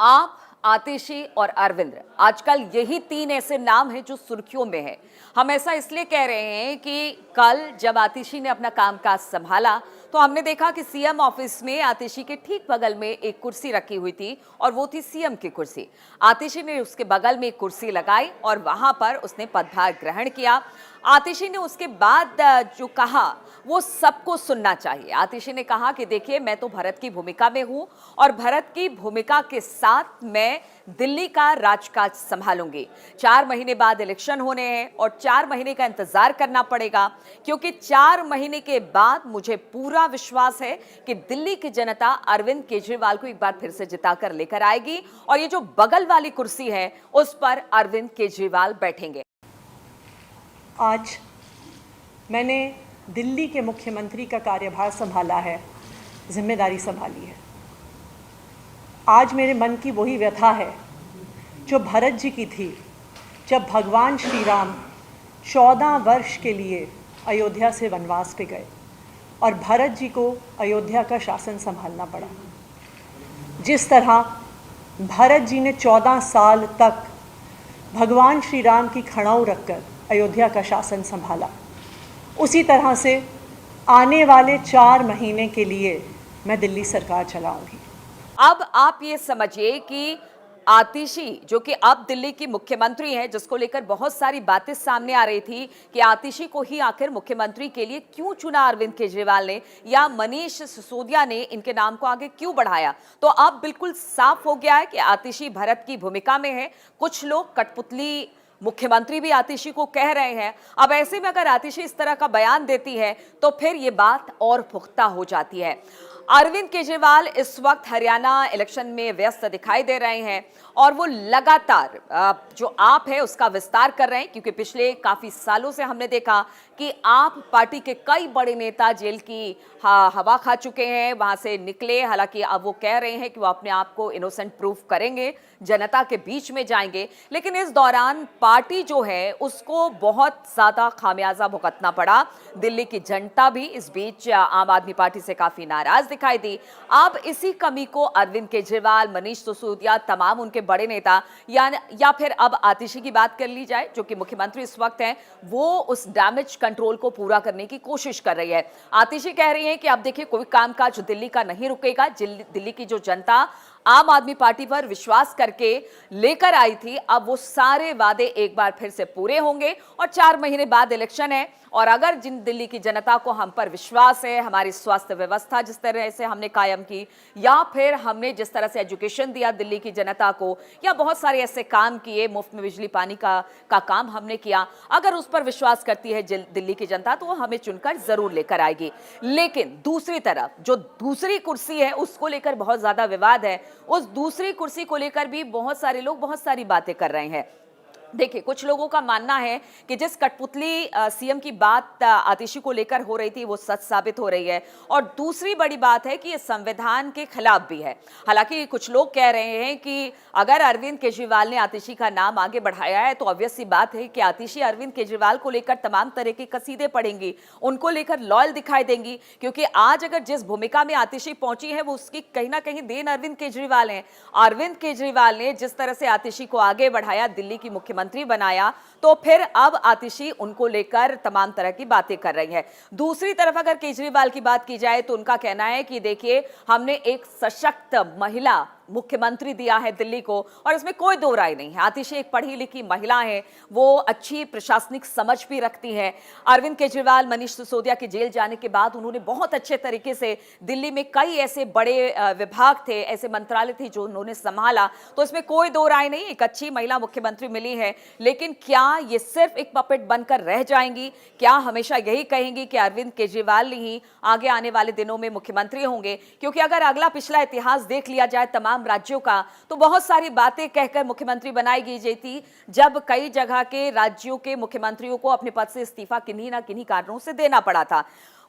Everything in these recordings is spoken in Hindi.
आप, आतिशी और अरविंद, आजकल यही तीन ऐसे नाम हैं जो सुर्खियों में हैं। हम ऐसा इसलिए कह रहे हैं कि कल जब आतिशी ने अपना कामकाज संभाला तो हमने देखा कि सीएम ऑफिस में आतिशी के ठीक बगल में एक कुर्सी रखी हुई थी और वो थी सीएम की कुर्सी। आतिशी ने उसके बगल में एक कुर्सी लगाई और वहां पर उसने पदभार ग्रहण किया। आतिशी ने उसके बाद जो कहा वो सबको सुनना चाहिए। आतिशी ने कहा कि देखिए, मैं तो भरत की भूमिका में हूं और भरत की भूमिका के साथ मैं दिल्ली का राजकाज संभालूंगी। 4 महीने बाद इलेक्शन होने हैं और 4 महीने का इंतजार करना पड़ेगा, क्योंकि 4 महीने के बाद मुझे पूरा विश्वास है कि दिल्ली की जनता अरविंद केजरीवाल को एक बार फिर से जिताकर लेकर आएगी और ये जो बगल वाली कुर्सी है उस पर अरविंद केजरीवाल बैठेंगे। आज मैंने दिल्ली के मुख्यमंत्री का कार्यभार संभाला है, जिम्मेदारी संभाली है। आज मेरे मन की वही व्यथा है जो भरत जी की थी जब भगवान श्री राम 14 वर्ष के लिए अयोध्या से वनवास पे गए और भरत जी को अयोध्या का शासन संभालना पड़ा। जिस तरह भरत जी ने 14 साल तक भगवान श्री राम की खड़ाऊ रखकर अयोध्या का शासन संभाला, उसी तरह से आने वाले 4 महीने के लिए मैं दिल्ली सरकार चलाऊंगी। अब आप ये समझिए कि आतिशी, जो कि अब दिल्ली की मुख्यमंत्री हैं, जिसको लेकर बहुत सारी बातें सामने आ रही थी कि आतिशी को ही आखिर मुख्यमंत्री के लिए क्यों चुना अरविंद केजरीवाल ने या मनीष सिसोदिया ने इनके नाम को आगे क्यों बढ़ाया, तो अब बिल्कुल साफ हो गया है कि आतिशी भरत की भूमिका में है। कुछ लोग कठपुतली मुख्यमंत्री भी आतिशी को कह रहे हैं। अब ऐसे में अगर आतिशी इस तरह का बयान देती है तो फिर ये बात और पुख्ता हो जाती है। अरविंद केजरीवाल इस वक्त हरियाणा इलेक्शन में व्यस्त दिखाई दे रहे हैं और वो लगातार जो आप है उसका विस्तार कर रहे हैं, क्योंकि पिछले काफी सालों से हमने देखा कि आप पार्टी के कई बड़े नेता जेल की हवा खा चुके हैं, वहां से निकले। हालांकि अब वो कह रहे हैं कि वो अपने आप को इनोसेंट प्रूफ करेंगे, जनता के बीच में जाएंगे, लेकिन इस दौरान पार्टी जो है उसको बहुत ज्यादा खामियाजा भुगतना पड़ा। दिल्ली की जनता भी इस बीच आम आदमी पार्टी से काफी नाराज दिखाई दी। अब इसी कमी को अरविंद केजरीवाल, मनीष सिसोदिया, तमाम उनके बड़े नेता या फिर अब आतिशी की बात कर ली जाए जो कि मुख्यमंत्री इस वक्त हैं, वो उस डैमेज कंट्रोल को पूरा करने की कोशिश कर रही है। आतिशी कह रही है कि अब देखिए, कोई कामकाज दिल्ली का नहीं रुकेगा। दिल्ली की जो जनता आम आदमी पार्टी पर विश्वास करके लेकर आई थी, अब वो सारे वादे एक बार फिर से पूरे होंगे और 4 महीने बाद इलेक्शन है। और अगर जिन दिल्ली की जनता को हम पर विश्वास है, हमारी स्वास्थ्य व्यवस्था जिस तरह से हमने कायम की, या फिर हमने जिस तरह से एजुकेशन दिया दिल्ली की जनता को, या बहुत सारे ऐसे काम किए, मुफ्त में बिजली पानी का काम हमने किया, अगर उस पर विश्वास करती है दिल्ली की जनता तो वो हमें चुनकर जरूर लेकर आएगी। लेकिन दूसरी तरफ जो दूसरी कुर्सी है उसको लेकर बहुत ज्यादा विवाद है। उस दूसरी कुर्सी को लेकर भी बहुत सारे लोग बहुत सारी बातें कर रहे हैं। देखिए, कुछ लोगों का मानना है कि जिस कठपुतली सीएम की बात आतिशी को लेकर हो रही थी वो सच साबित हो रही है, और दूसरी बड़ी बात है कि ये संविधान के खिलाफ भी है। हालांकि कुछ लोग कह रहे हैं कि अगर अरविंद केजरीवाल ने आतिशी का नाम आगे बढ़ाया है तो ऑब्वियस सी बात है कि आतिशी अरविंद केजरीवाल को लेकर तमाम तरह की कसीदे पढ़ेंगी, उनको लेकर लॉयल दिखाई देंगी, क्योंकि आज अगर जिस भूमिका में आतिशी पहुंची है वो उसकी कहीं ना कहीं देन अरविंद केजरीवाल है। अरविंद केजरीवाल ने जिस तरह से आतिशी को आगे बढ़ाया, दिल्ली की मुख्यमंत्री बनाया, तो फिर अब आतिशी उनको लेकर तमाम तरह की बातें कर रही है। दूसरी तरफ अगर केजरीवाल की बात की जाए तो उनका कहना है कि देखिए, हमने एक सशक्त महिला मुख्यमंत्री दिया है दिल्ली को और इसमें कोई दो राय नहीं है। आतिशी एक पढ़ी लिखी महिला है, वो अच्छी प्रशासनिक समझ भी रखती है। अरविंद केजरीवाल, मनीष सिसोदिया के जेल जाने के बाद उन्होंने बहुत अच्छे तरीके से दिल्ली में कई ऐसे बड़े विभाग थे, ऐसे मंत्रालय थे जो उन्होंने संभाला, तो इसमें कोई दो राय नहीं, एक अच्छी महिला मुख्यमंत्री मिली है। लेकिन क्या ये सिर्फ एक पपेट बनकर रह जाएंगी? क्या हमेशा यही कहेंगी कि अरविंद केजरीवाल ही आगे आने वाले दिनों में मुख्यमंत्री होंगे? क्योंकि अगर अगला पिछला इतिहास देख लिया जाए तमाम राज्यों का, तो बहुत सारी बातें कहकर मुख्यमंत्री बनाई गई थी, जब कई जगह के राज्यों के मुख्यमंत्रियों को अपने पद से इस्तीफा किन्हीं ना किन्हीं कारणों से देना पड़ा था।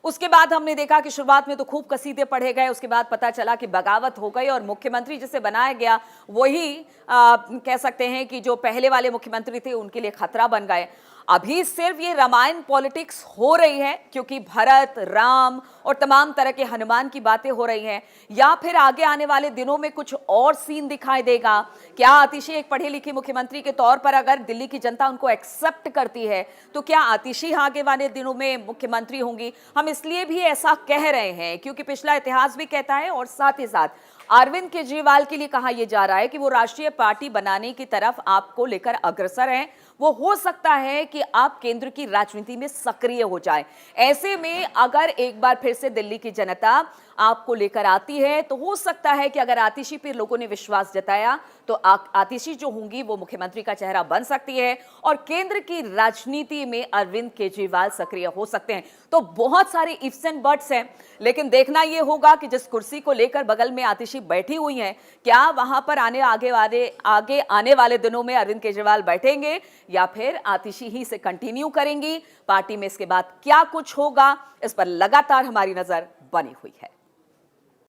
उसके बाद हमने देखा कि शुरुआत में तो खूब कसीदे पढ़े गए, उसके बाद पता चला कि बगावत हो गई और मुख्यमंत्री जिसे बनाया गया वही कह सकते हैं कि जो पहले वाले मुख्यमंत्री थे उनके लिए खतरा बन गए। अभी सिर्फ ये रामायण पॉलिटिक्स हो रही है क्योंकि भरत, राम और तमाम तरह के हनुमान की बातें हो रही हैं, या फिर आगे आने वाले दिनों में कुछ और सीन दिखाई देगा? क्या आतिशी एक पढ़ी लिखी मुख्यमंत्री के तौर पर अगर दिल्ली की जनता उनको एक्सेप्ट करती है तो क्या आतिशी आगे वाले दिनों में मुख्यमंत्री होंगी? हम इसलिए भी ऐसा कह रहे हैं क्योंकि पिछला इतिहास भी कहता है और साथ ही साथ अरविंद केजरीवाल के लिए कहा यह जा रहा है कि वो राष्ट्रीय पार्टी बनाने की तरफ आपको लेकर अग्रसर हैं। वो हो सकता है कि आप केंद्र की राजनीति में सक्रिय हो जाए। ऐसे में अगर एक बार फिर से दिल्ली की जनता आपको लेकर आती है तो हो सकता है कि अगर आतिशी पर लोगों ने विश्वास जताया तो आतिशी जो होंगी वो मुख्यमंत्री का चेहरा बन सकती है और केंद्र की राजनीति में अरविंद केजरीवाल सक्रिय हो सकते हैं। तो बहुत सारे इफ्स एंड बट्स हैं, लेकिन देखना यह होगा कि जिस कुर्सी को लेकर बगल में आतिशी बैठी हुई हैं, क्या वहां पर आगे आने वाले दिनों में अरविंद केजरीवाल बैठेंगे या फिर आतिशी ही से कंटिन्यू करेंगी? पार्टी में इसके बाद क्या कुछ होगा, इस पर लगातार हमारी नजर बनी हुई है।